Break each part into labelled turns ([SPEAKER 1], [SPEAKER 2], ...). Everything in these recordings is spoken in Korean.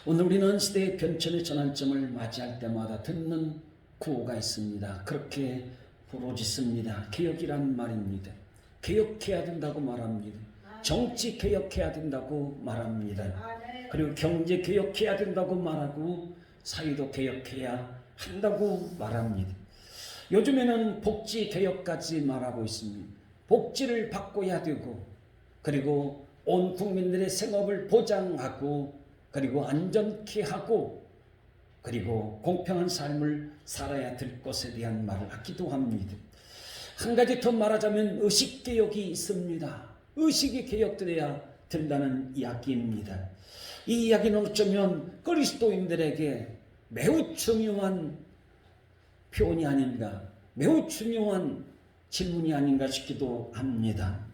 [SPEAKER 1] 오늘 우리는 시대의 변천의 전환점을 맞이할 때마다 듣는 구호가 있습니다. 그렇게 부르짖습니다. 개혁이란 말입니다. 개혁해야 된다고 말합니다. 정치 개혁해야 된다고 말합니다. 그리고 경제 개혁해야 된다고 말하고 사회도 개혁해야 한다고 말합니다. 요즘에는 복지 개혁까지 말하고 있습니다. 복지를 바꿔야 되고, 그리고 온 국민들의 생업을 보장하고, 그리고 안전케 하고, 그리고 공평한 삶을 살아야 될 것에 대한 말을 하기도 합니다. 한 가지 더 말하자면 의식개혁이 있습니다. 의식이 개혁되어야 된다는 이야기입니다. 이 이야기는 어쩌면 그리스도인들에게 매우 중요한 표현이 아닌가, 매우 중요한 질문이 아닌가 싶기도 합니다.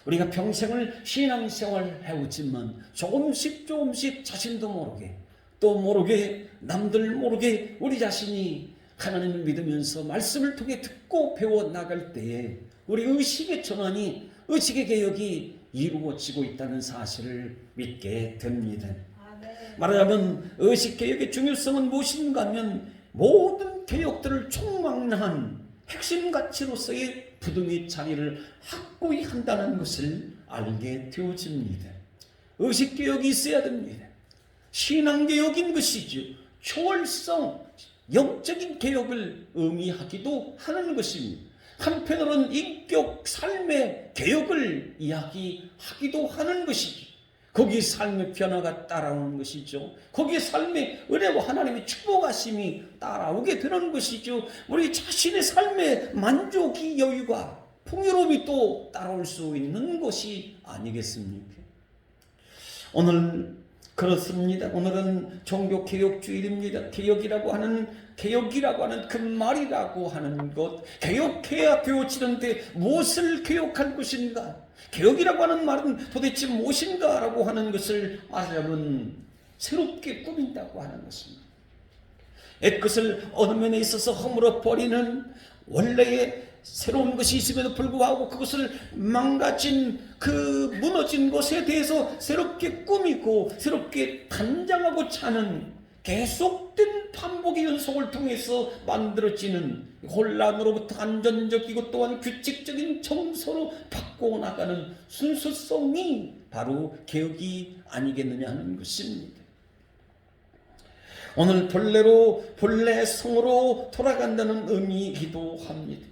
[SPEAKER 1] 우리가 평생을 신앙생활 해오지만 조금씩 자신도 모르게, 또 모르게 남들 모르게 우리 자신이 하나님을 믿으면서 말씀을 통해 듣고 배워 나갈 때에 우리 의식의 전환이, 의식의 개혁이 이루어지고 있다는 사실을 믿게 됩니다. 말하자면 의식개혁의 중요성은 무엇인가 하면 모든 개혁들을 총망라한 핵심 가치로서의 부등의 자리를 확고히 한다는 것을 알게 되어집니다. 의식개혁이 있어야 됩니다. 신앙개혁인 것이죠. 초월성, 영적인 개혁을 의미하기도 하는 것입니다. 한편으로는 인격, 삶의 개혁을 이야기하기도 하는 것이죠. 거기에 삶의 변화가 따라오는 것이죠. 거기에 삶의 은혜와 하나님의 축복하심이 따라오게 되는 것이죠. 우리 자신의 삶의 만족이, 여유가, 풍요로움이 또 따라올 수 있는 것이 아니겠습니까? 오늘 그렇습니다. 오늘은 종교개혁주일입니다. 개혁이라고 하는 그 말이라고 하는 것, 개혁해야 되어지는데 무엇을 개혁할 것인가? 개혁이라고 하는 말은 도대체 무엇인가? 라고 하는 것을 말하자면 새롭게 꾸민다고 하는 것입니다. 옛것을 어느 면에 있어서 허물어 버리는, 원래의 새로운 것이 있음에도 불구하고 그것을 망가진, 그 무너진 것에 대해서 새롭게 꾸미고 새롭게 단장하고 차는 계속된 반복의 연속을 통해서 만들어지는, 혼란으로부터 안전적이고 또한 규칙적인 정서로 바꿔나가는 순수성이 바로 개혁이 아니겠느냐 하는 것입니다. 오늘 본래 성으로 돌아간다는 의미이기도 합니다.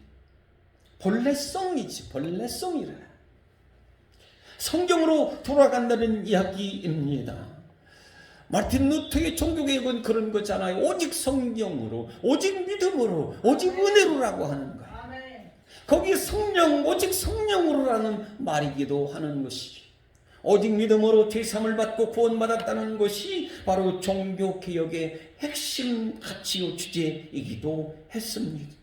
[SPEAKER 1] 본래성이지, 본래성이라. 성경으로 돌아간다는 이야기입니다. 마틴 루터의 종교개혁은 그런 거잖아요. 오직 성경으로, 오직 믿음으로, 오직 은혜로라고 하는 거예요. 거기에 성령, 오직 성령으로라는 말이기도 하는 것이죠. 오직 믿음으로 죄사함을 받고 구원받았다는 것이 바로 종교개혁의 핵심 가치요 주제이기도 했습니다.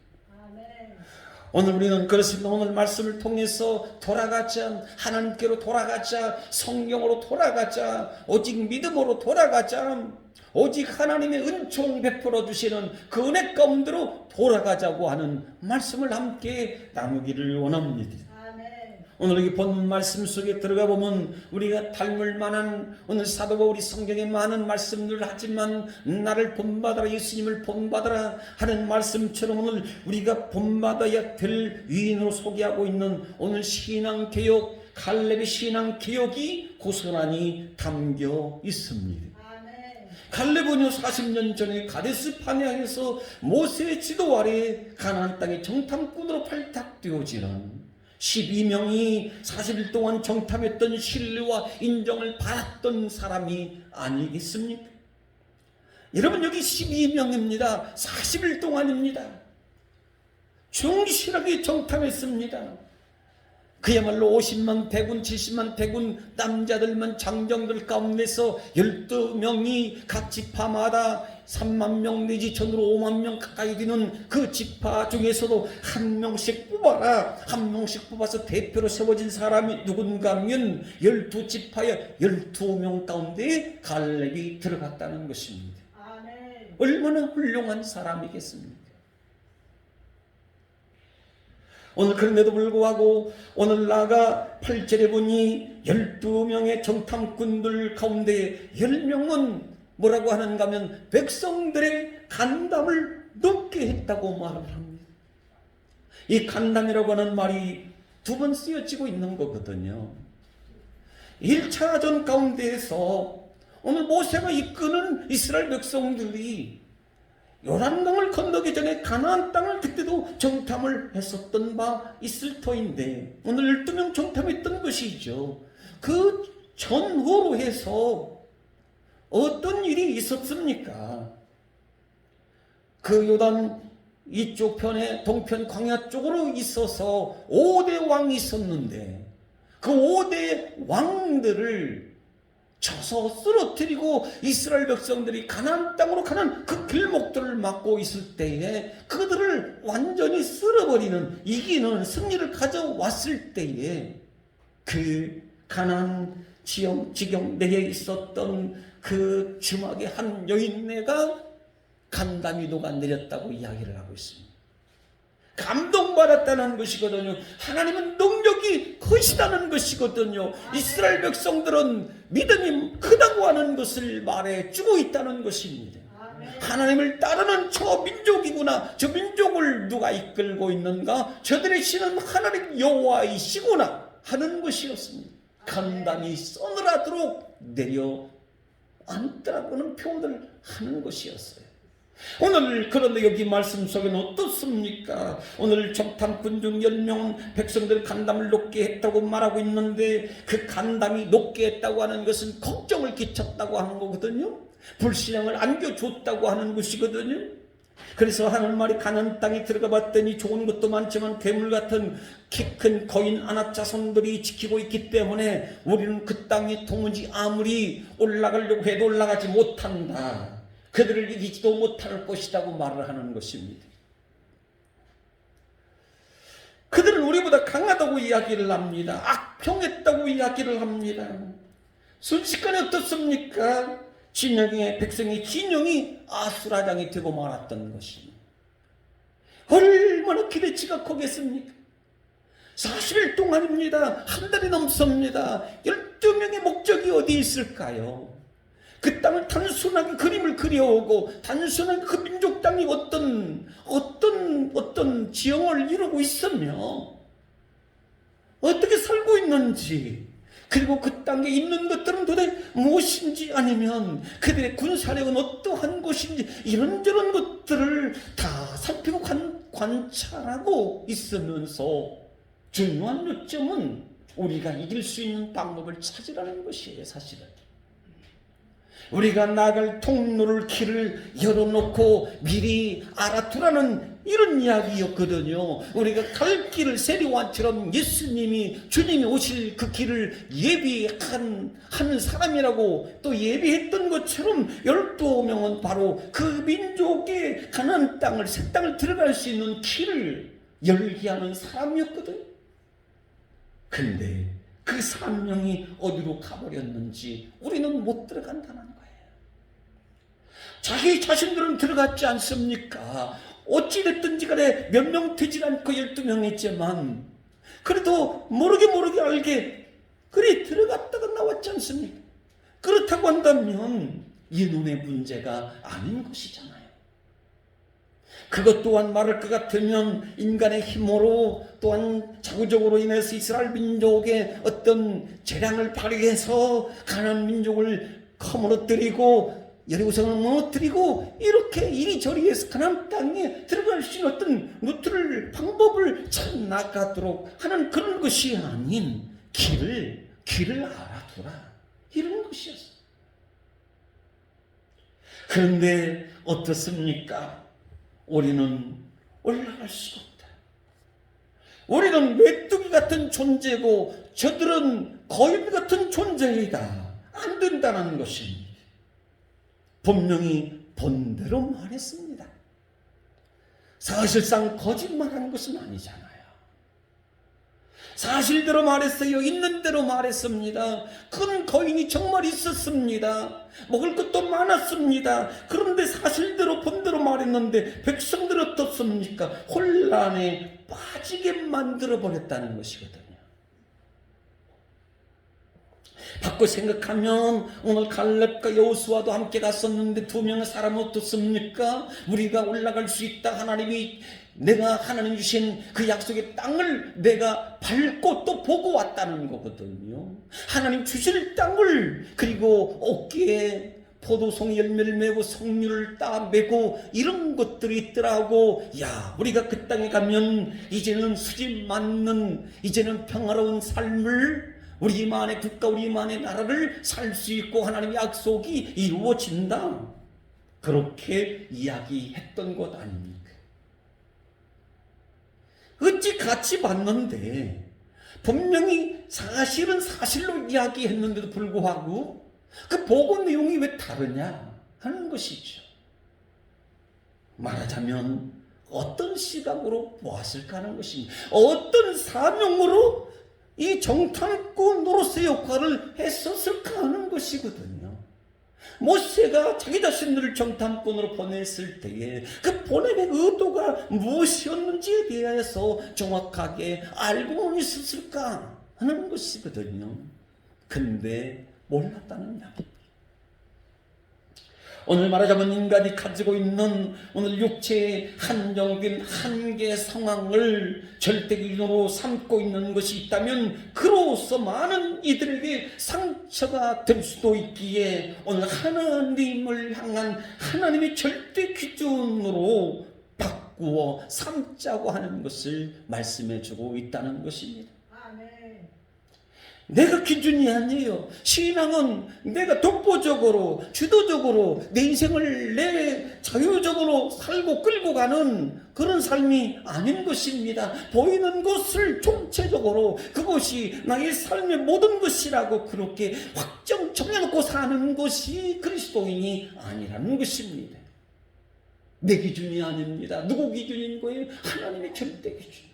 [SPEAKER 1] 오늘 우리는 그렇습니다. 오늘 말씀을 통해서 돌아가자, 하나님께로 돌아가자, 성경으로 돌아가자, 오직 믿음으로 돌아가자, 오직 하나님의 은총을 베풀어 주시는 그 은혜 가운데로 돌아가자고 하는 말씀을 함께 나누기를 원합니다. 오늘 여기 본 말씀 속에 들어가 보면 우리가 닮을 만한, 오늘 사도 바울이 성경에 많은 말씀들을 하지만 나를 본받아라, 예수님을 본받아라 하는 말씀처럼 오늘 우리가 본받아야 될 위인으로 소개하고 있는 오늘 신앙개혁, 갈렙의 신앙개혁이 고스란히 담겨 있습니다. 갈렙은요 40년 전에 가데스 바네아에서 모세의 지도 아래 가나안 땅의 정탐꾼으로 발탁되어지는 12명이 40일 동안 정탐했던 신뢰와 인정을 받았던 사람이 아니겠습니까? 여러분, 여기 12명입니다. 40일 동안입니다. 충실하게 정탐했습니다. 그야말로 50만 대군, 70만 대군 남자들만 장정들 가운데서 12명이 각 지파마다 3만 명 내지 전으로 5만 명 가까이 되는 그 지파 중에서도 한 명씩 뽑아라, 한 명씩 뽑아서 대표로 세워진 사람이 누군가 하면 12지파의 12명 가운데 갈렙이 들어갔다는 것입니다. 얼마나 훌륭한 사람이겠습니까? 오늘 그런데도 불구하고 오늘 나가 8절에 보니 12명의 정탐꾼들 가운데 10명은 뭐라고 하는가 하면 백성들의 간담을 높게 했다고 말을 합니다. 이 간담이라고 하는 말이 두 번 쓰여지고 있는 거거든요. 1차전 가운데에서 오늘 모세가 이끄는 이스라엘 백성들이 요단강을 건너기 전에 가나안 땅을 그때도 정탐을 했었던 바 있을 터인데 오늘 12명 정탐했던 것이죠. 그 전후로 해서 어떤 일이 있었습니까? 그 요단 이쪽 편에 동편 광야 쪽으로 있어서 5대 왕이 있었는데 그 5대 왕들을 쳐서 쓰러뜨리고 이스라엘 백성들이 가나안 땅으로 가는 그 길목들을 막고 있을 때에 그들을 완전히 쓸어버리는 이기는 승리를 가져왔을 때에 그 가나안 지경 내에 있었던 그 주막의 한 여인네가 간담이 녹아내렸다고 이야기를 하고 있습니다. 감동받았다는 것이거든요. 하나님은 능력이 크시다는 것이거든요. 이스라엘 백성들은 믿음이 크다고 하는 것을 말해주고 있다는 것입니다. 하나님을 따르는 저 민족이구나. 저 민족을 누가 이끌고 있는가? 저들의 신은 하나님 여호와이시구나 하는 것이었습니다. 간담이 서늘하도록 내려앉더라고는 표현을 하는 것이었어요. 오늘 그런데 여기 말씀 속에는 어떻습니까? 오늘 정탐꾼 중 10명은 백성들 간담을 높게 했다고 말하고 있는데 그 간담이 높게 했다고 하는 것은 걱정을 끼쳤다고 하는 거거든요. 불신앙을 안겨줬다고 하는 것이거든요. 그래서 하는 말이 가나안 땅에 들어가 봤더니 좋은 것도 많지만 괴물 같은 키 큰 거인 아낙 자손들이 지키고 있기 때문에 우리는 그 땅에 도무지 아무리 올라가려고 해도 올라가지 못한다. 그들을 이기지도 못할 것이라고 말을 하는 것입니다. 그들은 우리보다 강하다고 이야기를 합니다. 악평했다고 이야기를 합니다. 순식간에 어떻습니까? 백성의 진영이 아수라장이 되고 말았던 것입니다. 얼마나 기대치가 크겠습니까? 40일 동안입니다. 한 달이 넘습니다. 12명의 목적이 어디 있을까요? 그 땅을 단순하게 그림을 그려오고 단순하게 그 민족 땅이 어떤 지형을 이루고 있으며 어떻게 살고 있는지 그리고 그 땅에 있는 것들은 도대체 무엇인지 아니면 그들의 군사력은 어떠한 것인지 이런저런 것들을 다 살피고 관찰하고 있으면서 중요한 요점은 우리가 이길 수 있는 방법을 찾으라는 것이에요. 사실은 우리가 나갈 통로를 길을 열어놓고 미리 알아두라는 이런 이야기였거든요. 우리가 갈 길을 세리와처럼 예수님이 주님이 오실 그 길을 예비하는 사람이라고 또 예비했던 것처럼 12명은 바로 그 민족의 가나안 땅을 새 땅을 들어갈 수 있는 길을 열게 하는 사람이었거든요. 근데 그 3명이 어디로 가버렸는지 우리는 못 들어간다는 거예요. 자기 자신들은 들어갔지 않습니까? 어찌됐든지 간에 몇 명 되질 않고 12명이지만 그래도 모르게 알게 그리 들어갔다가 나왔지 않습니까? 그렇다고 한다면 이 눈의 문제가 아닌 것이잖아요. 그것 또한 말할 것 같으면 인간의 힘으로 또한 자구적으로 인해서 이스라엘 민족의 어떤 재량을 발휘해서 가나안 민족을 허물어뜨리고 여리고성을 무너뜨리고 이렇게 이리저리 해서 가나안 땅에 들어갈 수 있는 어떤 루트를 방법을 찾나가도록 하는 그런 것이 아닌 길을 알아두라 이런 것이었어요. 그런데 어떻습니까? 우리는 올라갈 수가 없다. 우리는 메뚜기 같은 존재고 저들은 거인 같은 존재이다. 안 된다는 것입니다. 분명히 본대로 말했습니다. 사실상 거짓말한 것은 아니잖아요. 사실대로 말했어요. 있는 대로 말했습니다. 큰 거인이 정말 있었습니다. 먹을 것도 많았습니다. 그런데 사실대로 본대로 말했는데 백성들 어떻습니까? 혼란에 빠지게 만들어버렸다는 것이거든요. 바꿔 생각하면 오늘 갈렙과 여호수아도 함께 갔었는데 두 명의 사람은 어떻습니까? 우리가 올라갈 수 있다. 하나님이 내가 하나님 주신 그 약속의 땅을 내가 밟고 또 보고 왔다는 거거든요. 하나님 주실 땅을, 그리고 어깨에 포도송이 열매를 메고 석류를 따 메고 이런 것들이 있더라고. 야, 우리가 그 땅에 가면 이제는 수집 맞는, 이제는 평화로운 삶을, 우리만의 국가, 우리만의 나라를 살 수 있고 하나님의 약속이 이루어진다. 그렇게 이야기했던 것 아닙니까? 어찌 같이 봤는데 분명히 사실은 사실로 이야기했는데도 불구하고 그 보고 내용이 왜 다르냐 하는 것이죠. 말하자면 어떤 시각으로 보았을까 하는 것입니다. 어떤 사명으로 이 정탐꾼 노릇의 역할을 했었을까 하는 것이거든요. 모세가 자기 자신들을 정탐꾼으로 보냈을 때에 그 보냄의 의도가 무엇이었는지에 대해서 정확하게 알고는 있었을까 하는 것이거든요. 근데 몰랐다는 이야기. 오늘 말하자면 인간이 가지고 있는 오늘 육체의 한정된 한계 상황을 절대 기준으로 삼고 있는 것이 있다면 그로서 많은 이들에게 상처가 될 수도 있기에 오늘 하나님을 향한 하나님의 절대 기준으로 바꾸어 삼자고 하는 것을 말씀해 주고 있다는 것입니다. 내가 기준이 아니에요. 신앙은 내가 독보적으로, 주도적으로 내 인생을 내 자유적으로 살고 끌고 가는 그런 삶이 아닌 것입니다. 보이는 것을 총체적으로 그것이 나의 삶의 모든 것이라고 그렇게 확정 정해놓고 사는 것이 그리스도인이 아니라는 것입니다. 내 기준이 아닙니다. 누구 기준인 거예요? 하나님의 절대 기준.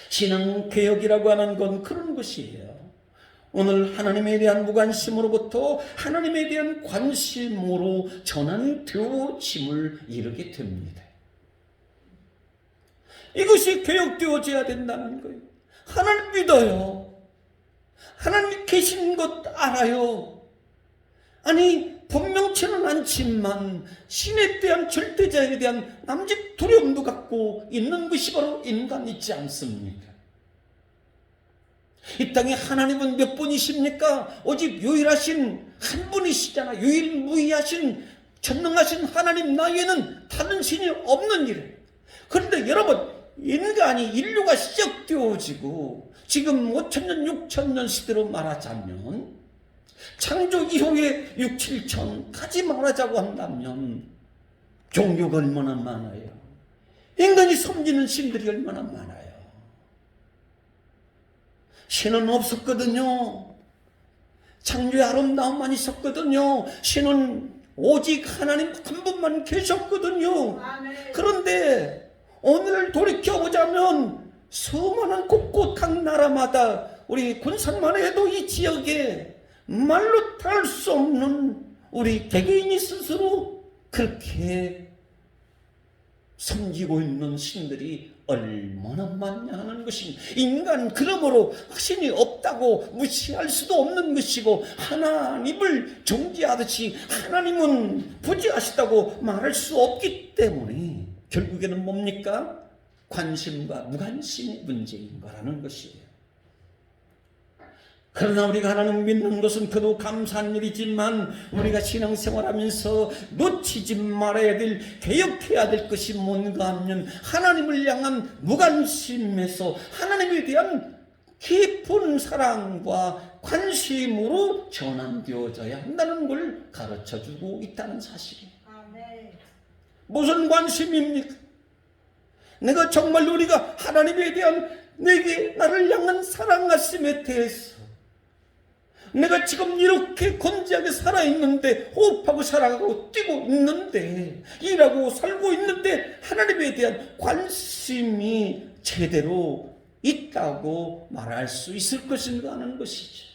[SPEAKER 1] 신앙개혁이라고 하는 건 그런 것이에요. 오늘 하나님에 대한 무관심으로부터 하나님에 대한 관심으로 전환되어짐을 이루게 됩니다. 이것이 개혁되어져야 된다는 거예요. 하나님 믿어요. 하나님 계신 것 알아요. 아니 분명치는 않지만 신에 대한 절대자에 대한 남짓 두려움도 갖고 있는 것이 바로 인간이지 않습니까? 이 땅에 하나님은 몇 분이십니까? 오직 유일하신 한 분이시잖아. 유일무이하신 전능하신 하나님 나에는 다른 신이 없는 일이에요. 그런데 여러분, 인류가 시작되어지고 지금 5천년 6천년 시대로 말하자면 창조 이후에 6, 7천까지 말하자고 한다면 종교가 얼마나 많아요. 인간이 섬기는 신들이 얼마나 많아요. 신은 없었거든요. 창조의 아름다움만 있었거든요. 신은 오직 하나님 한 분만 계셨거든요. 그런데 오늘 돌이켜보자면 수많은 곳곳 각 나라마다 우리 군산만 해도 이 지역에 말로 다 할 수 없는 우리 개개인이 스스로 그렇게 섬기고 있는 신들이 얼마나 많냐 하는 것입니다. 인간 그러므로 신이 없다고 무시할 수도 없는 것이고 하나님을 존귀하듯이 하나님은 부지하시다고 말할 수 없기 때문에 결국에는 뭡니까? 관심과 무관심의 문제인 거라는 것이에요. 그러나 우리가 하나님 믿는 것은 그도 감사한 일이지만 우리가 신앙생활하면서 놓치지 말아야 될, 개혁해야 될 것이 뭔가 하면 하나님을 향한 무관심에서 하나님에 대한 깊은 사랑과 관심으로 전환되어져야 한다는 걸 가르쳐주고 있다는 사실이에요. 무슨 관심입니까? 내가 정말 우리가 하나님에 대한 내게 나를 향한 사랑하심에 대해서 내가 지금 이렇게 건재하게 살아있는데, 호흡하고 살아가고 뛰고 있는데, 일하고 살고 있는데 하나님에 대한 관심이 제대로 있다고 말할 수 있을 것인가 하는 것이죠.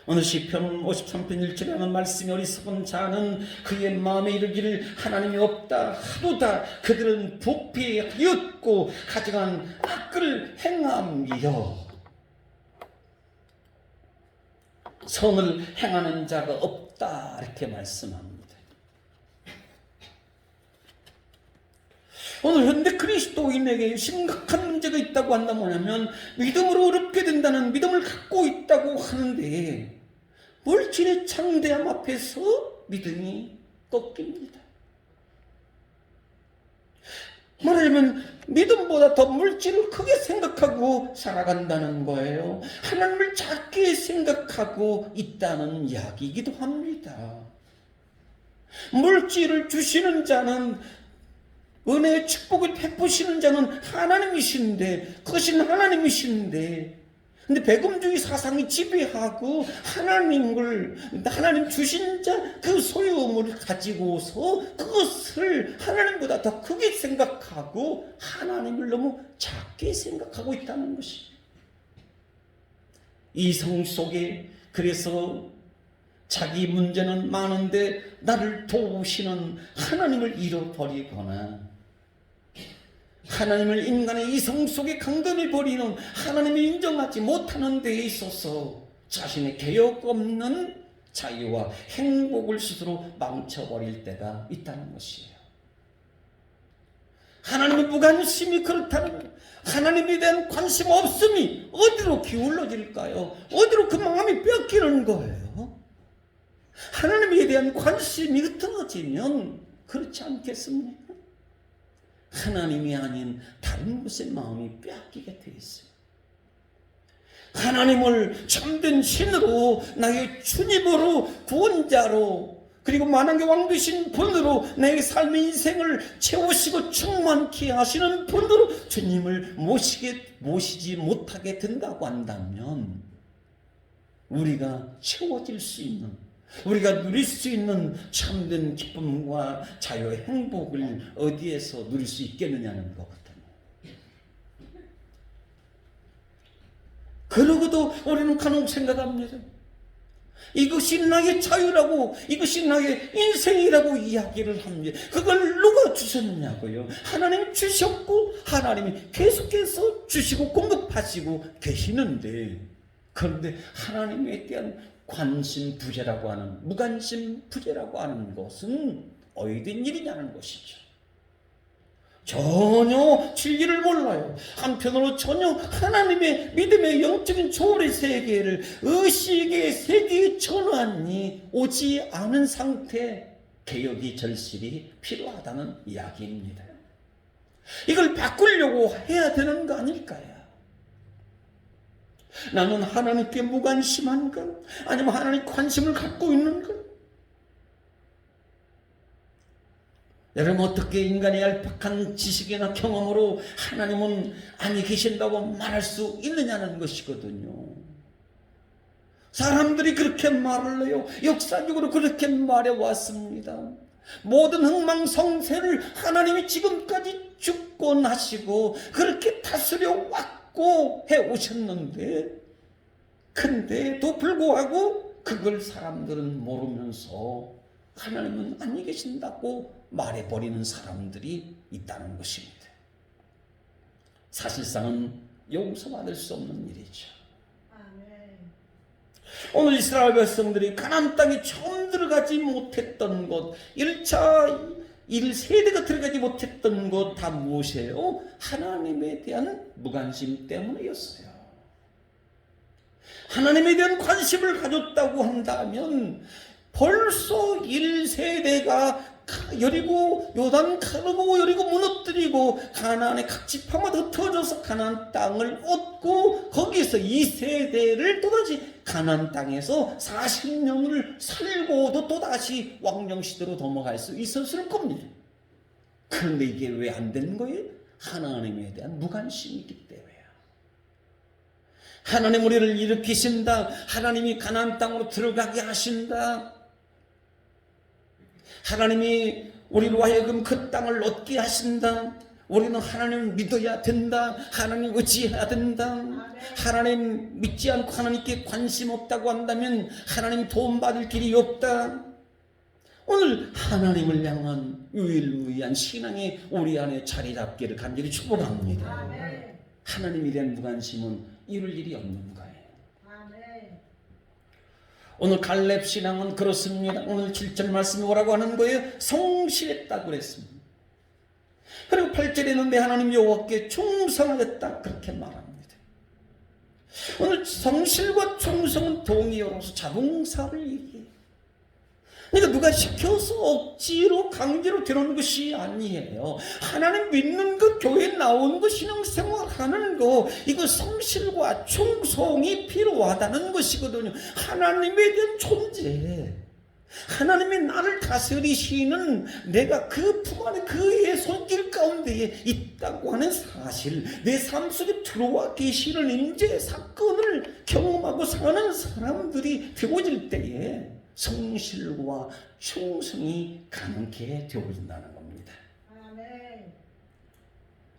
[SPEAKER 1] 오늘 시편 53편 1절에 하는 말씀이 어리석은 자는 그의 마음에 이르기를 하나님이 없다 하도다. 그들은 부패하였고 가증한 악을 행함이여. 선을 행하는 자가 없다 이렇게 말씀합니다. 오늘 현대 그리스도인에게 심각한 문제가 있다고 한다. 뭐냐면 믿음으로 어렵게 된다는 믿음을 갖고 있다고 하는데 물질의 창대함 앞에서 믿음이 꺾입니다. 말하자면 믿음보다 더 물질을 크게 생각하고 살아간다는 거예요. 하나님을 작게 생각하고 있다는 이야기이기도 합니다. 물질을 주시는 자는, 은혜의 축복을 베푸시는 자는 하나님이신데, 크신 하나님이신데, 근데 배금주의 사상이 지배하고 하나님 주신 자 그 소유물을 가지고서 그것을 하나님보다 더 크게 생각하고 하나님을 너무 작게 생각하고 있다는 것입니다. 이성 속에 그래서 자기 문제는 많은데 나를 도우시는 하나님을 잃어버리거나, 하나님을 인간의 이성 속에 강건히 버리는 하나님을 인정하지 못하는 데에 있어서 자신의 개혁 없는 자유와 행복을 스스로 망쳐버릴 때가 있다는 것이에요. 하나님의 무관심이 그렇다는, 하나님에 대한 관심 없음이 어디로 기울어질까요? 어디로 그 마음이 뺏기는 거예요? 하나님에 대한 관심이 흐트러지면 그렇지 않겠습니까? 하나님이 아닌 다른 곳에 마음이 빼앗기게 돼 있어요. 하나님을 참된 신으로, 나의 주님으로, 구원자로, 그리고 만왕의 왕 되신 분으로 내 삶의 인생을 채우시고 충만케 하시는 분으로 주님을 모시지 못하게 된다고 한다면, 우리가 채워질 수 있는, 우리가 누릴 수 있는 참된 기쁨과 자유의 행복을 어디에서 누릴 수 있겠느냐는 거거든요. 그러고도 우리는 간혹 생각합니다. 이것이 나의 자유라고, 이것이 나의 인생이라고 이야기를 합니다. 그걸 누가 주셨냐고요? 하나님이 주셨고 하나님이 계속해서 주시고 공급하시고 계시는데, 그런데 하나님에 대한 관심 부재라고 하는, 무관심 부재라고 하는 것은 어디된 일이냐는 것이죠. 전혀 진리를 몰라요. 한편으로 전혀 하나님의 믿음의 영적인 초월의 세계를 의식의 세계에 전환이 오지 않은 상태, 개혁이 절실히 필요하다는 이야기입니다. 이걸 바꾸려고 해야 되는 거 아닐까요? 나는 하나님께 무관심한가? 아니면 하나님 관심을 갖고 있는가? 여러분, 어떻게 인간의 얄팍한 지식이나 경험으로 하나님은 아니 계신다고 말할 수 있느냐는 것이거든요. 사람들이 그렇게 말을 해요. 역사적으로 그렇게 말해왔습니다. 모든 흥망성쇠를 하나님이 지금까지 주권하시고 그렇게 다스려 왔고 해오셨는데, 근데도 불구하고 그걸 사람들은 모르면서 하나님은 아니 계신다고 말해버리는 사람들이 있다는 것입니다. 사실상은 용서받을 수 없는 일이죠. 오늘 이스라엘 백성들이 가나안 땅에 처음 들어가지 못했던 것, 1차 1세대가 들어가지 못했던 것 다 무엇이에요? 하나님에 대한 무관심 때문이었어요. 하나님에 대한 관심을 가졌다고 한다면 벌써 1세대가 여리고, 요단 가르고 여리고 무너뜨리고 가나안의 각 지파마다 흩어져서 가나안 땅을 얻고, 거기에서 2세대를 또다시 가나안 땅에서 40년을 살고도 또다시 왕정시대로 넘어갈 수 있었을 겁니다. 그런데 이게 왜 안 되는 거예요? 하나님에 대한 무관심이 있기 때문에요. 하나님 우리를 일으키신다, 하나님이 가나안 땅으로 들어가게 하신다, 하나님이 우리로 하여금 그 땅을 얻게 하신다, 우리는 하나님을 믿어야 된다, 하나님 의지해야 된다, 하나님 믿지 않고 하나님께 관심 없다고 한다면 하나님 도움받을 길이 없다. 오늘 하나님을 향한 유일무이한 신앙이 우리 안에 자리 잡기를 간절히 축복합니다. 하나님에 대한 무관심은 이룰 일이 없는 거예요. 오늘 갈렙 신앙은 그렇습니다. 오늘 7절 말씀이 뭐라고 하는 거예요? 성실했다고 그랬습니다. 그리고 8절에는 내 하나님 여호와께 충성하였다 그렇게 말합니다. 오늘 성실과 충성은 동의어로서 자동사를 얘기해요. 그러니까 누가 시켜서 억지로 강제로 들어오는 것이 아니에요. 하나님 믿는 것, 교회에 나오는 것, 신앙생활 하는 거, 이거 성실과 충성이 필요하다는 것이거든요. 하나님에 대한 존재, 하나님이 나를 다스리시는 내가 그 품 안에 그의 손길 가운데에 있다고 하는 사실, 내 삶 속에 들어와 계시는 임재 사건을 경험하고 사는 사람들이 되어질 때에 성실과 충성이 가능케 되어진다는 겁니다. 아멘.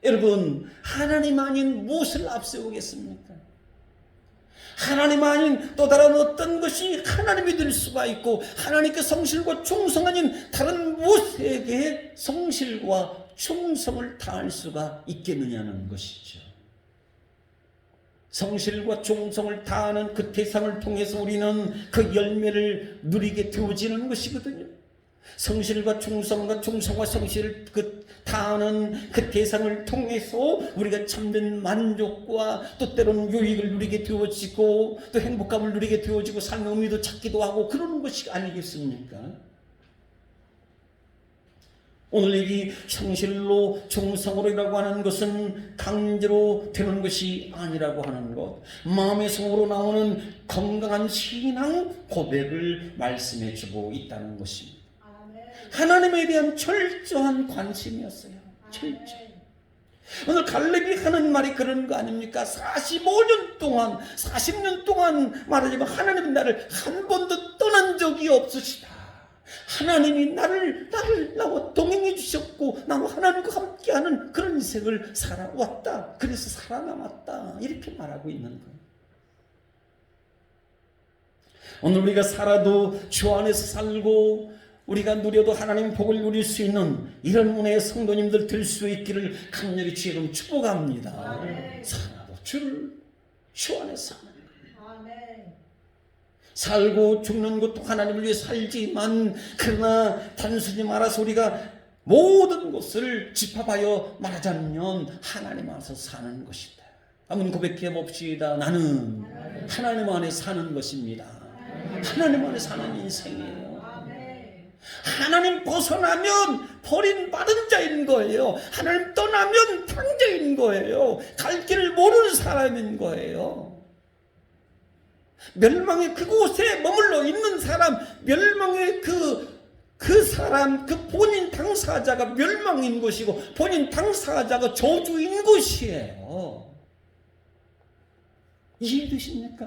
[SPEAKER 1] 여러분, 하나님 아닌 무엇을 앞세우겠습니까? 하나님 아닌 또 다른 어떤 것이 하나님이 될 수가 있고, 하나님께 성실과 충성 아닌 다른 무엇에게 성실과 충성을 다할 수가 있겠느냐는 것이죠. 성실과 충성을 다하는 그 대상을 통해서 우리는 그 열매를 누리게 되어지는 것이거든요. 성실과 충성과 성실을 다하는 그 대상을 통해서 우리가 참된 만족과 또 때로는 유익을 누리게 되어지고 또 행복감을 누리게 되어지고 삶의 의미도 찾기도 하고 그러는 것이 아니겠습니까? 오늘 여기 성실로 충성으로라고 하는 것은 강제로 되는 것이 아니라고 하는 것, 마음의 성으로 나오는 건강한 신앙 고백을 말씀해 주고 있다는 것입니다. 하나님에 대한 철저한 관심이었어요. 철저. 오늘 갈렙이 하는 말이 그런 거 아닙니까? 45년 동안 40년 동안 말하자면 하나님은 나를 한 번도 떠난 적이 없으시다. 하나님이 나와 동행해 주셨고 나와 하나님과 함께하는 그런 인생을 살아왔다. 그래서 살아남았다. 이렇게 말하고 있는 거예요. 오늘 우리가 살아도 주 안에서 살고 우리가 누려도 하나님 복을 누릴 수 있는 이런 은혜의 성도님들 될 수 있기를 간절히 주의로 축복합니다. 아멘. 살아도 주 안에서 사는 살고 죽는 것도 하나님을 위해 살지만 그러나 단순히 말아서 우리가 모든 것을 집합하여 말하자면 하나님 안에서 사는 것이다. 한번 고백해 봅시다. 나는 하나님 안에 사는 것입니다. 하나님 안에 사는 인생이에요. 하나님 벗어나면 버린 마른 자인 거예요. 하나님 떠나면 탕자인 거예요. 갈 길을 모르는 사람인 거예요. 멸망의 그곳에 머물러 있는 사람, 멸망의 그 사람, 그 본인 당사자가 멸망인 것이고 본인 당사자가 저주인 것이에요. 이해되십니까?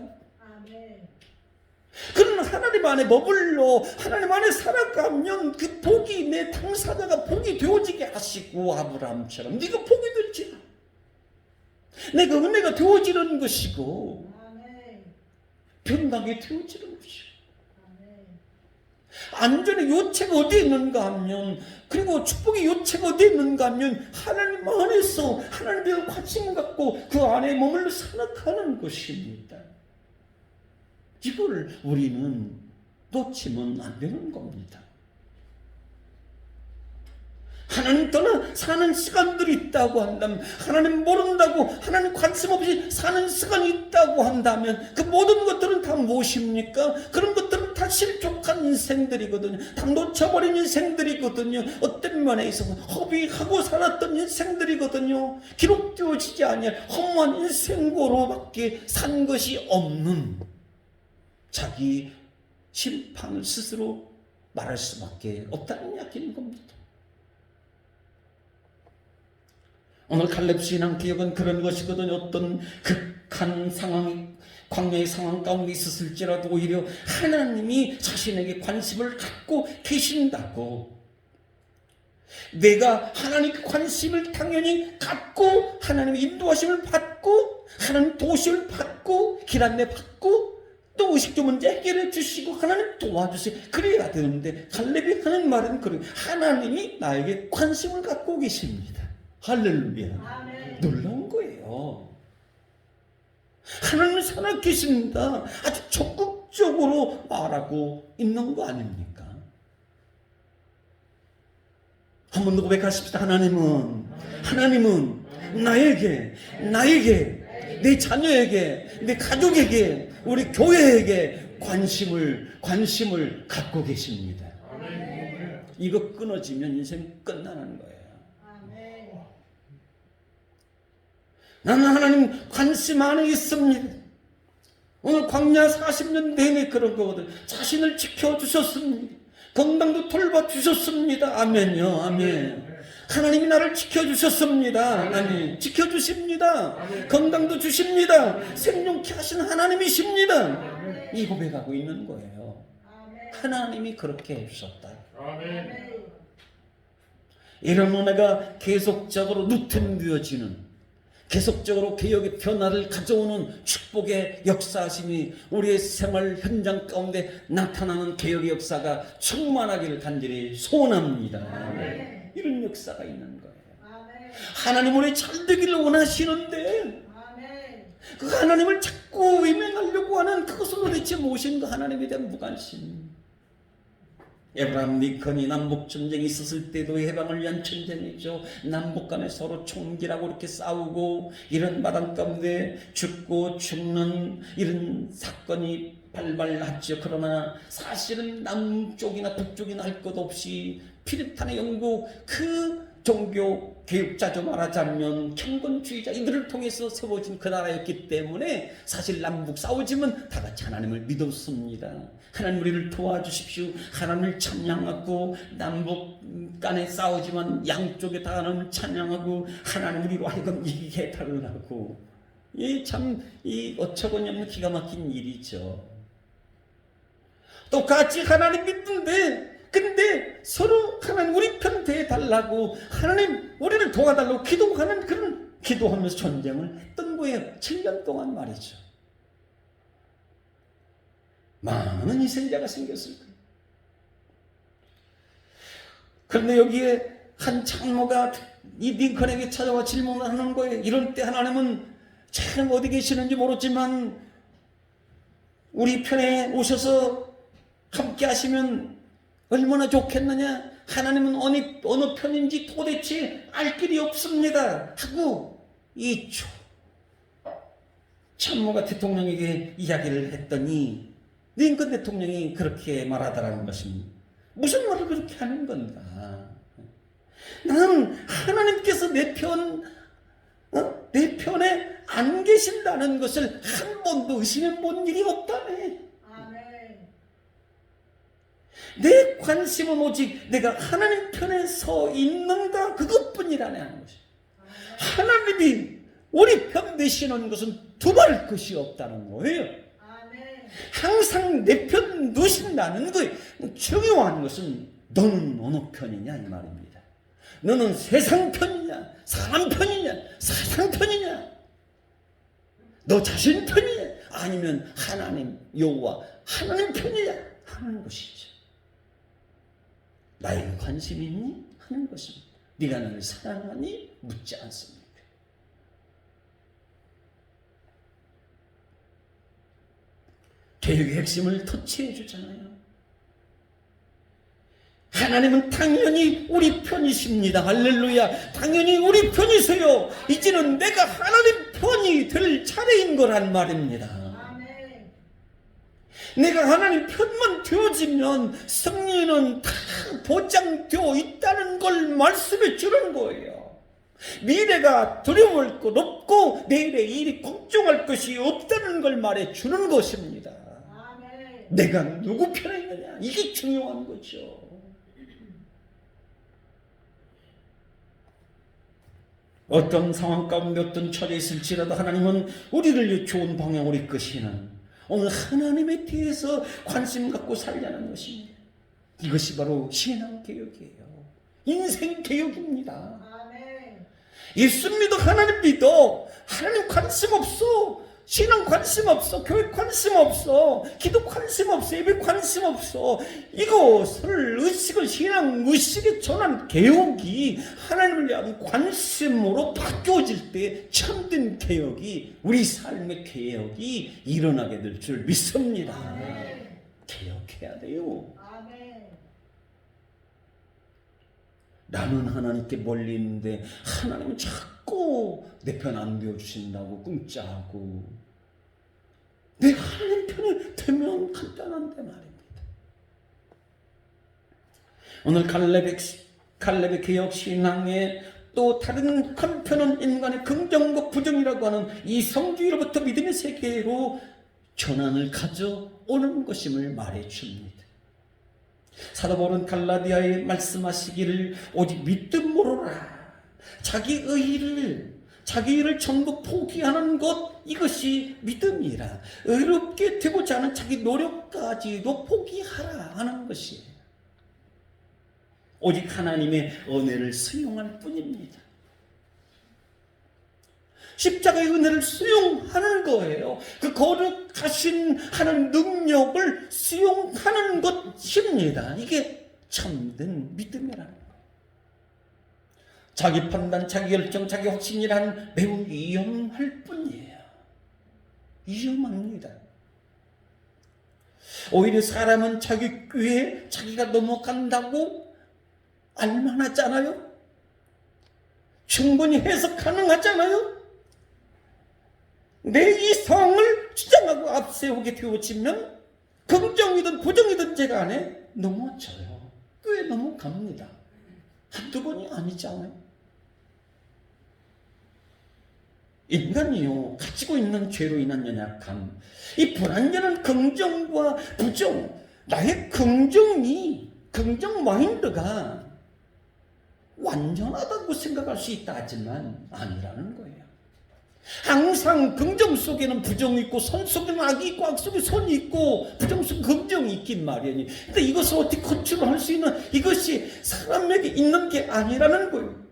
[SPEAKER 1] 그러나 하나님 안에 머물러 하나님 안에 살아가면 그 복이 내 당사자가 복이 되어지게 하시고 아브라함처럼 네가 복이 될지라 내가 은혜가 되어지는 것이고 변하게 되어지는 것이고 안전의 요체가 어디에 있는가 하면 그리고 축복의 요체가 어디에 있는가 하면 하나님 안에서 하나님에 관심 갖고 그 안에 머물러 살아가는 것입니다. 이걸 우리는 놓치면 안 되는 겁니다. 하나님 떠나 사는 시간들이 있다고 한다면, 하나님 모른다고 하나님 관심 없이 사는 시간이 있다고 한다면 그 모든 것들은 다 무엇입니까? 그런 것들은 다 실족한 인생들이거든요. 다 놓쳐버린 인생들이거든요. 어떤 면에 있어서 허비하고 살았던 인생들이거든요. 기록되어지지 아니할 허무한 인생고로밖에 산 것이 없는 자기 심판을 스스로 말할 수밖에 없다는 이야기인 겁니다. 오늘 갈렙 신앙 기억은 그런 것이거든요. 어떤 극한 상황, 광야의 상황 가운데 있었을지라도 오히려 하나님이 자신에게 관심을 갖고 계신다고, 내가 하나님께 관심을 당연히 갖고 하나님의 인도하심을 받고 하나님 도우심을 받고 길 안내 받고 또 의식주 문제 해결해 주시고 하나님 도와주세요. 그래야 되는데 갈렙이 하는 말은 그래요. 하나님이 나에게 관심을 갖고 계십니다. 할렐루야. 아멘. 놀라운 거예요. 하나님은 살아계십니다. 아주 적극 계속적으로 말하고 있는 거 아닙니까? 한 번 더 고백하십시다. 하나님은 나에게, 내 자녀에게, 내 가족에게, 우리 교회에게 관심을 갖고 계십니다. 이거 끊어지면 인생 끝나는 거예요. 나는 하나님 관심 안에 있습니다. 오늘 광야 40년 내내 그런 거거든. 자신을 지켜주셨습니다. 건강도 돌봐주셨습니다. 아멘요. 아멘. 하나님이 나를 지켜주셨습니다. 아멘. 지켜주십니다. 건강도 주십니다. 생명케 하신 하나님이십니다. 이 고백하고 있는 거예요. 하나님이 그렇게 해주셨다. 이런 은혜가 계속적으로 누텐되어지는, 계속적으로 개혁의 변화를 가져오는 축복의 역사심이 우리의 생활 현장 가운데 나타나는 개혁의 역사가 충만하기를 간절히 소원합니다. 아멘. 이런 역사가 있는 거예요. 아멘. 하나님 우리 잘 되기를 원하시는데 아멘. 그 하나님을 자꾸 외면하려고 하는 그것은 도대체 무엇인가? 하나님에 대한 무관심. 에브라함 링컨이 남북전쟁이 있었을 때도 해방을 위한 전쟁이죠. 남북 간에 서로 총질하고 이렇게 싸우고 이런 마당 가운데 죽는 이런 사건이 발발했죠. 그러나 사실은 남쪽이나 북쪽이나 할 것 없이 피리탄의 영국 그 종교 개혁자죠. 말하자면 경건주의자 이들을 통해서 세워진 그 나라였기 때문에 사실 남북 싸우지만 다 같이 하나님을 믿었습니다. 하나님 우리를 도와주십시오. 하나님을 찬양하고 남북 간에 싸우지만 양쪽에 다 하나님을 찬양하고 하나님 우리로 하여금 이기게 해달라고. 이 참 이 어처구니없는 기가 막힌 일이죠. 똑같이 하나님 믿는데 근데 서로 하나님 우리 편 대해달라고 하나님 우리를 도와달라고 기도하는 그런 기도하면서 전쟁을 했던 거예요. 7년 동안 말이죠. 많은 희생자가 생겼을 거예요. 그런데 여기에 한 장로가 이 링컨에게 찾아와 질문을 하는 거예요. 이럴 때 하나님은 참 어디 계시는지 모르지만 우리 편에 오셔서 함께 하시면 얼마나 좋겠느냐. 하나님은 어느 편인지 도대체 알 길이 없습니다 하고 이 참모가 대통령에게 이야기를 했더니 링컨 대통령이 그렇게 말하더라는 것입니다. 무슨 말을 그렇게 하는 건가? 나는 하나님께서 내 편에 안 계신다는 것을 한 번도 의심해 본 일이 없다네. 내 관심은 오직 내가 하나님 편에 서 있는가 그것뿐이라네 하는 것이. 하나님이 우리 편 되시는 것은 두말 것이 없다는 거예요. 항상 내 편 두신다는 거예요. 중요한 것은 너는 어느 편이냐 이 말입니다. 너는 세상 편이냐 사람 편이냐 사상 편이냐 너 자신 편이냐 아니면 하나님 여호와 하나님 편이냐 하는 것이죠. 나에게 관심이 있니? 하는 것입니다. 네가 나를 사랑하니? 묻지 않습니까? 개혁의 핵심을 터치해 주잖아요. 하나님은 당연히 우리 편이십니다. 할렐루야. 당연히 우리 편이세요. 이제는 내가 하나님 편이 될 차례인 거란 말입니다. 내가 하나님 편만 되어지면 승리는 다 보장되어 있다는 걸 말씀해 주는 거예요. 미래가 두려울 것 없고 내일의 일이 걱정할 것이 없다는 걸 말해 주는 것입니다. 내가 누구 편에 있느냐 이게 중요한 거죠. 어떤 상황 가운데 어떤 처지에 있을지라도 하나님은 우리를 좋은 방향으로 이끄시는 오늘 하나님에 대해서 관심 갖고 살려는 것입니다. 이것이 바로 신앙개혁이에요. 인생개혁입니다. 예수 믿어 하나님 믿어 하나님 관심 없어 신앙 관심 없어, 교회 관심 없어, 기도 관심 없어, 예배 관심 없어. 이것을 의식을 신앙 의식에 전한 개혁이 하나님을 대한 관심으로 바뀌어질 때 참된 개혁이, 우리 삶의 개혁이 일어나게 될 줄 믿습니다.
[SPEAKER 2] 아멘.
[SPEAKER 1] 개혁해야 돼요.
[SPEAKER 2] 아멘.
[SPEAKER 1] 나는 하나님께 멀리 있는데 하나님은 자꾸 내 편 안 되어주신다고 꿍짜하고, 내 하나님 편이 되면 간단한데 말입니다. 오늘 갈렙의 개혁 신앙의 또 다른 한편은 인간의 긍정과 부정이라고 하는 이성주의로부터 믿음의 세계로 전환을 가져오는 것임을 말해줍니다. 사도 바울은 갈라디아에 말씀하시기를 오직 믿음으로라, 자기 의를 전부 포기하는 것, 이것이 믿음이라. 의롭게 되고자 하는 자기 노력까지도 포기하라 하는 것이에요. 오직 하나님의 은혜를 수용할 뿐입니다. 십자가의 은혜를 수용하는 거예요. 그 거룩하신 하나님 능력을 수용하는 것입니다. 이게 참된 믿음이라는 거예요. 자기 판단, 자기 결정, 자기 확신이란 매우 위험할 뿐이에요. 위험합니다. 오히려 사람은 자기 꾀에 자기가 넘어간다고 알만하잖아요. 충분히 해석 가능하잖아요. 내 이성을 주장하고 앞세우게 되어지면 긍정이든 부정이든 간에 넘어져요. 꽤 넘어갑니다. 한두 번이 아니잖아요. 인간이요, 가지고 있는 죄로 인한 연약함, 이 불완전한 긍정과 부정, 나의 긍정 마인드가 완전하다고 생각할 수 있다 하지만 아니라는 거예요. 항상 긍정 속에는 부정이 있고, 선 속에는 악이 있고, 악 속에 선이 있고, 부정 속에 긍정이 있긴 마련이. 근데 이것을 어떻게 컨트롤할 수 있는, 이것이 사람에게 있는 게 아니라는 거예요.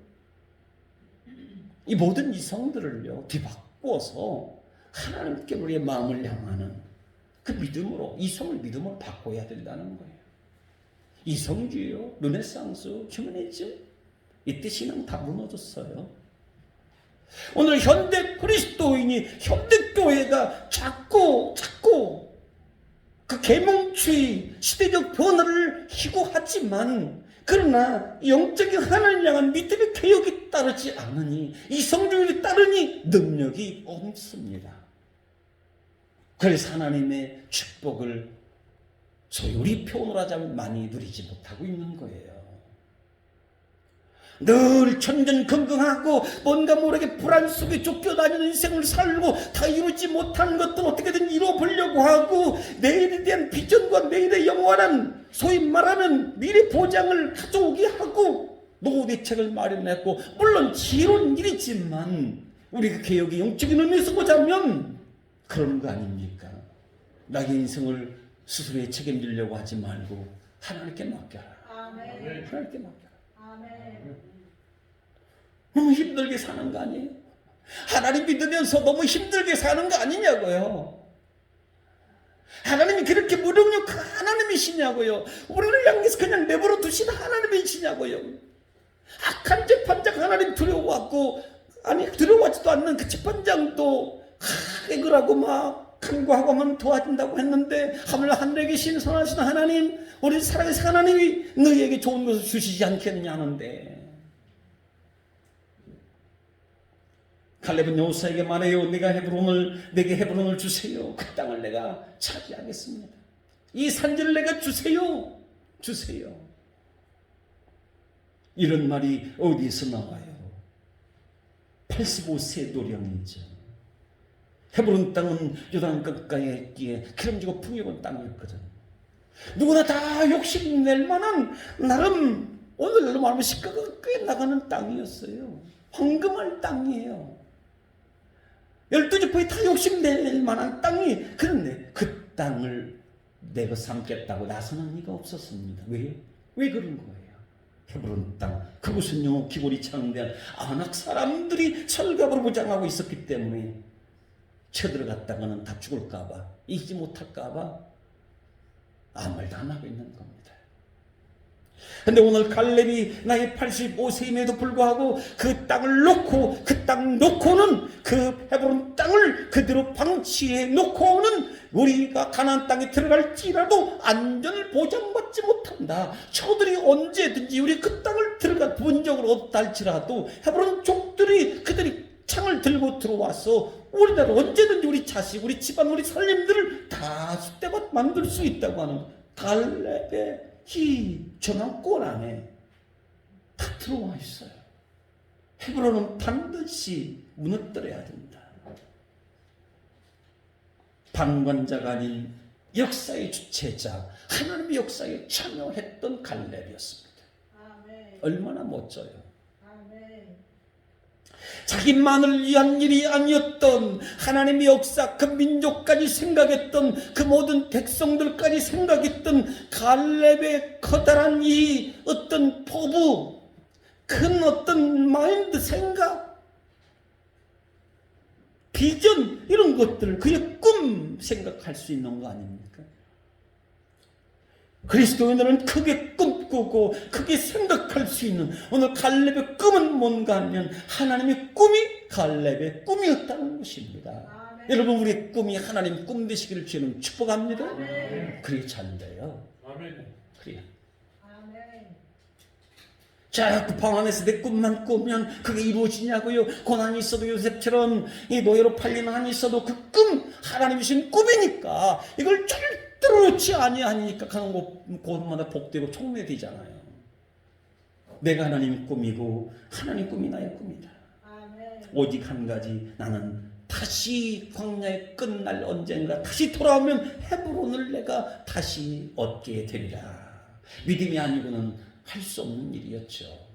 [SPEAKER 1] 이 모든 이성들을요, 뒤바꾸어서 하나님께 우리의 마음을 향하는 그 믿음으로, 이성을 믿음으로 바꿔야 된다는 거예요. 이성주의요, 르네상스, 휴머니즘, 이때 신앙 다 무너졌어요. 오늘 현대 그리스도인이, 현대 교회가 자꾸 그 계몽주의 시대적 변화를 희구하지만, 그러나 영적인 하나님을 향한 믿음의 개혁이 따르지 않으니, 이성주의를 따르니 능력이 없습니다. 그래서 하나님의 축복을 소위 우리 표현으로 하자면 많이 누리지 못하고 있는 거예요. 늘 천전긍긍하고 뭔가 모르게 불안 속에 쫓겨다니는 인생을 살고, 다 이루지 못한 것들 어떻게든 이뤄보려고 하고, 내일에 대한 비전과 내일의 영원한 소위 말하는 미래 보장을 가져오게 하고 노후 대책을 마련했고, 물론 지혜로운 일이지만 우리 그 개혁의 영적인 의미에서 보자면 그런 거 아닙니까? 나의 인생을 스스로 책임지려고 하지 말고 하나님께 맡겨라.
[SPEAKER 2] 아멘.
[SPEAKER 1] 하나님께 맡겨라.
[SPEAKER 2] 아멘.
[SPEAKER 1] 너무 힘들게 사는 거 아니에요? 하나님 믿으면서 너무 힘들게 사는 거 아니냐고요. 하나님이 그렇게 무력력한 하나님이시냐고요. 우리를 향해서 그냥 내버려 두신 하나님이시냐고요. 악한 재판장 하나님 두려워하고, 아니 두려워하지도 않는 그 재판장도 해결하고 막 간구하고 하면 도와준다고 했는데, 하늘에 계신 선하신 하나님, 우리 사랑하신 하나님이 너희에게 좋은 것을 주시지 않겠느냐 하는데, 갈렙은 여호수아에게 말해요. 내게 헤브론을 주세요. 그 땅을 내가 차지하겠습니다. 이 산지를 내가 주세요. 이런 말이 어디에서 나와요? 85세 노령이죠. 헤브론 땅은 요단 가까이에 기름지고 풍요로운 땅이었거든. 누구나 다 욕심낼 만한, 나름 오늘날로 말하면 시가가 꽤 나가는 땅이었어요. 황금할 땅이에요. 12지파에 다 욕심낼 만한 땅이. 그런데 그 땅을 내가 삼겠다고 나서는 이가 없었습니다. 왜 그런 거예요? 헤브론 땅, 그곳은요 기골이 창대한 아낙 사람들이 철갑으로 무장하고 있었기 때문에 쳐들어갔다가는 다 죽을까봐, 이기지 못할까봐 아무 말도 안 하고 있는 겁니다. 근데 오늘 갈렙이 나이 85세임에도 불구하고 그 땅을 놓고, 그 땅 놓고는, 그 헤브론 땅을 그대로 방치해 놓고는 우리가 가나안 땅에 들어갈지라도 안전을 보장받지 못한다. 저들이 언제든지 우리 그 땅을 들어가 본 적을 없다 할지라도 헤브론 족들이 그들이 창을 들고 들어와서 우리나라 언제든지 우리 자식, 우리 집안, 우리 살림들을 다 쑥대밭 만들 수 있다고 하는 갈렙의 이 저항권 안에 다 들어와 있어요. 헤브론은 반드시 무너뜨려야 된다. 방관자가 아닌 역사의 주체자, 하나님의 역사에 참여했던 갈렙이었습니다. 얼마나 멋져요. 자기만을 위한 일이 아니었던 하나님의 역사, 그 민족까지 생각했던, 그 모든 백성들까지 생각했던 갈렙의 커다란 이 어떤 포부, 큰 어떤 마인드, 생각, 비전, 이런 것들, 그의 꿈 생각할 수 있는 거 아닙니까? 그리스도인들은 크게 꿈꾸고 크게 생각할 수 있는, 오늘 갈렙의 꿈은 뭔가 하면 하나님의 꿈이 갈렙의 꿈이었다는 것입니다. 아멘. 여러분, 우리의 꿈이 하나님 꿈 되시기를 주님 축복합니다. 아멘. 그래 잘 돼요. 아멘. 그래. 아멘. 자꾸 방 안에서 내 꿈만 꾸면 그게 이루어지냐고요? 고난이 있어도 요셉처럼 이 노예로 팔리는 한이 있어도 그 꿈, 하나님이 주신 꿈이니까 이걸 절대로 놓지 아니하니까 가는 곳마다 복되고 총매되잖아요. 내가 하나님 꿈이고 하나님 꿈이 나의 꿈이다. 아멘. 오직 한 가지, 나는 다시 광야의 끝날 언젠가 다시 돌아오면 헤브론을 내가 다시 얻게 되리라. 믿음이 아니고는 할 수 없는 일이었죠.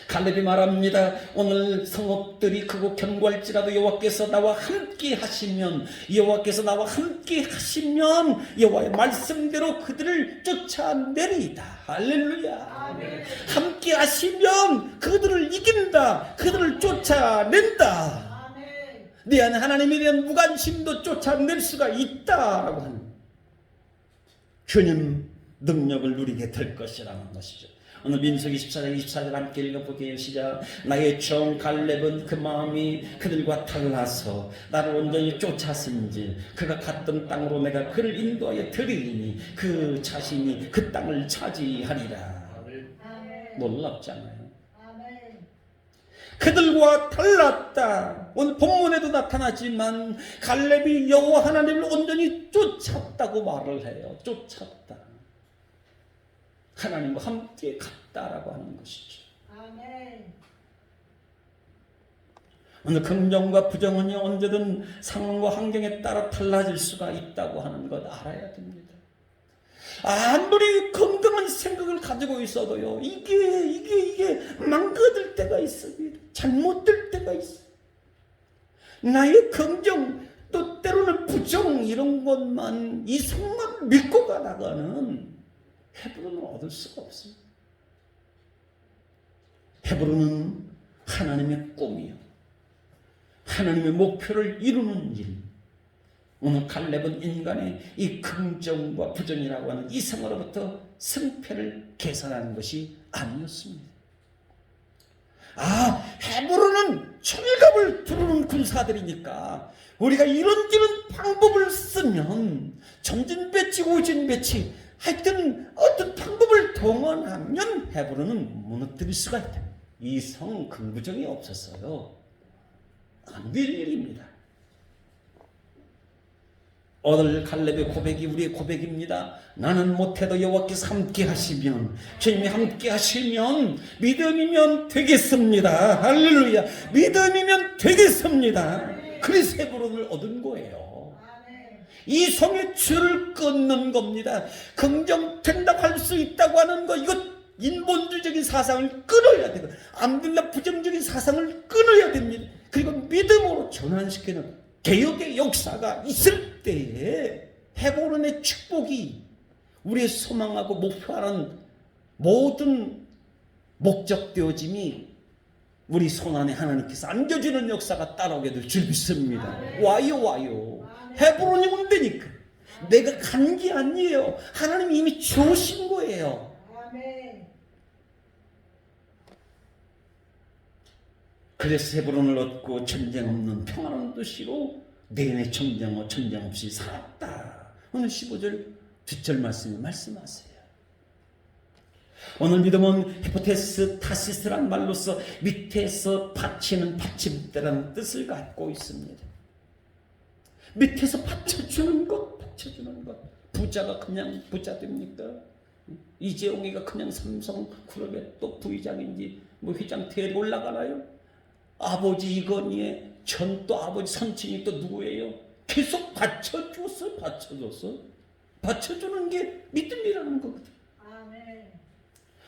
[SPEAKER 1] 갈렙이 말합니다. 오늘 성읍들이 크고 견고할지라도 여호와께서 나와 함께 하시면, 여호와께서 나와 함께 하시면 여호와의 말씀대로 그들을 쫓아내리이다. 할렐루야. 아멘. 함께 하시면 그들을 이긴다. 그들을 쫓아낸다. 아멘. 내 안에 하나님에 대한 무관심도 쫓아낼 수가 있다라고 하는 전혀 능력을 누리게 될 것이라는 것이죠. 오늘 민수기 14장 24절 함께 읽어볼게요. 시작. 나의 종 갈렙은 그 마음이 그들과 달라서 나를 온전히 쫓았은지 그가 갔던 땅으로 내가 그를 인도하여 드리니 그 자신이 그 땅을 차지하리라. 놀랍잖아요. 그들과 달랐다. 오늘 본문에도 나타나지만 갈렙이 여호와 하나님을 온전히 쫓았다고 말을 해요. 쫓았다. 하나님과 함께 갔다라고 하는 것이죠. 아멘. 오늘 긍정과 부정은 언제든 상황과 환경에 따라 달라질 수가 있다고 하는 것 알아야 됩니다. 아무리 건강한 생각을 가지고 있어도요, 이게 망가질 때가 있습니다. 잘못될 때가 있어요. 나의 긍정, 또 때로는 부정, 이런 것만, 이성만 믿고 가다가는 헤브론을 얻을 수가 없습니다. 헤브론은 하나님의 꿈이요, 하나님의 목표를 이루는 일. 오늘 갈렙은 인간의 이 긍정과 부정이라고 하는 이성으로부터 승패를 계산하는 것이 아니었습니다. 헤브론은 철갑을 두르는 군사들이니까 우리가 이런저런 방법을 쓰면, 정진 배치, 오진 배치, 하여튼 어떤 방법을 동원하면 헤브론은 무너뜨릴 수가 있다. 이성 긍부정이 없었어요. 안 될 일입니다. 오늘 갈렙의 고백이 우리의 고백입니다. 나는 못해도 여호와께서 함께 하시면, 주님이 함께 하시면 믿음이면 되겠습니다. 할렐루야. 믿음이면 되겠습니다. 그래서 헤브론을 얻은 거예요. 이성의 줄을 끊는 겁니다. 긍정된다고 할 수 있다고 하는 거, 이거 인본주의적인 사상을 끊어야 되고, 안 된다 부정적인 사상을 끊어야 됩니다. 그리고 믿음으로 전환시키는 개혁의 역사가 있을 때에 헤브론의 축복이 우리의 소망하고 목표하는 모든 목적되어짐이 우리 손 안에 하나님께서 안겨주는 역사가 따라오게 될 줄 믿습니다. 와요. 헤브론이 온다니까. 내가 간 게 아니에요. 하나님이 이미 주신 거예요.
[SPEAKER 2] 아멘.
[SPEAKER 1] 그래서 헤브론을 얻고 전쟁 없는 평안한 도시로 내내 전쟁 없이 살았다. 오늘 15절 뒷절 말씀에 말씀하세요. 오늘 믿음은 히포테스 타시스란 말로서 밑에서 받치는 받침대라는 뜻을 갖고 있습니다. 밑에서 받쳐주는 것. 부자가 그냥 부자 됩니까? 이재용이가 그냥 삼성그룹의 또 부의장인지 뭐 회장 대리 올라가나요? 아버지 이건희의 전 또 아버지 선친이 또 누구예요? 계속 받쳐줬어. 받쳐주는 게 믿음이라는 거거든.
[SPEAKER 2] 아멘.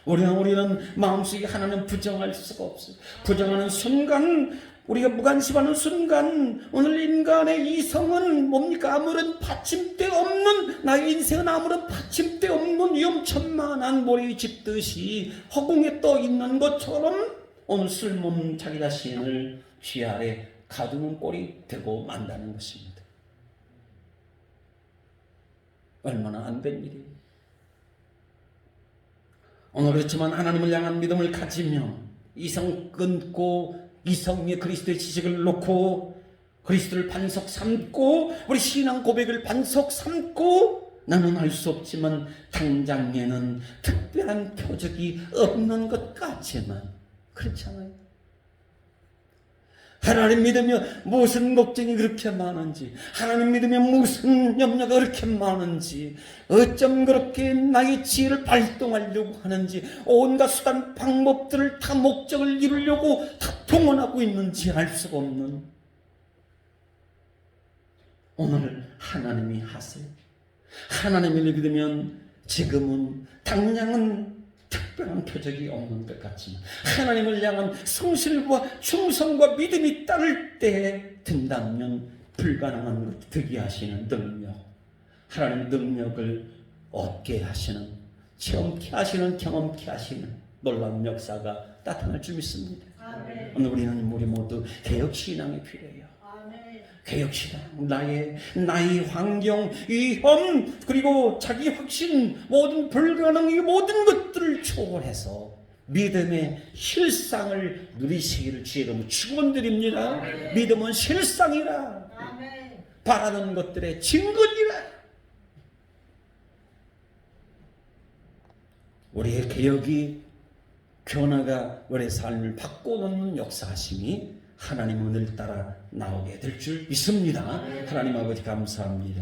[SPEAKER 1] 우리는 마음속에 하나님 부정할 수가 없어요. 부정하는 순간, 우리가 무관심하는 순간, 오늘 인간의 이성은 뭡니까? 아무런 받침대 없는, 나의 인생은 아무런 받침대 없는 위험천만한 모래에 짚듯이 허공에 떠 있는 것처럼 오늘 쓸모없는 자기 자신을 쥐 아래 가두는 꼴이 되고 만다는 것입니다. 얼마나 안 된 일이에요. 오늘 그렇지만 하나님을 향한 믿음을 가지며 이성 끊고 이성 위에 그리스도의 지식을 놓고 그리스도를 반석 삼고 우리 신앙 고백을 반석 삼고 나는 알 수 없지만 당장에는 특별한 표적이 없는 것 같지만 그렇잖아요. 하나님 믿으며 무슨 걱정이 그렇게 많은지, 하나님 믿으며 무슨 염려가 그렇게 많은지, 어쩜 그렇게 나의 지혜를 발동하려고 하는지, 온갖 수단 방법들을 다 목적을 이루려고 다 동원하고 있는지 알 수가 없는 오늘 하나님이 하세요. 하나님을 믿으면 지금은 당장은 특별한 표적이 없는 것 같지만 하나님을 향한 성실과 충성과 믿음이 따를 때 든다면 불가능한 것 되게 하시는 능력, 하나님의 능력을 얻게 하시는, 체험케 하시는, 경험케 하시는 놀라운 역사가 나타날 줄 믿습니다.
[SPEAKER 2] 아멘.
[SPEAKER 1] 오늘 우리 모두 개혁신앙이 필요해요. 개혁신앙, 나의 환경, 위험, 그리고 자기 확신, 모든 불가능, 이 모든 것들을 초월해서 믿음의 실상을 누리시기를 주의 이름으로 축원드립니다. 믿음은 실상이라.
[SPEAKER 2] 아멘.
[SPEAKER 1] 바라는 것들의 증거이라. 우리의 개혁이, 변화가 우리의 삶을 바꿔놓는 역사하심이 하나님 오늘 따라 나오게 될 줄 믿습니다. 하나님 아버지 감사합니다.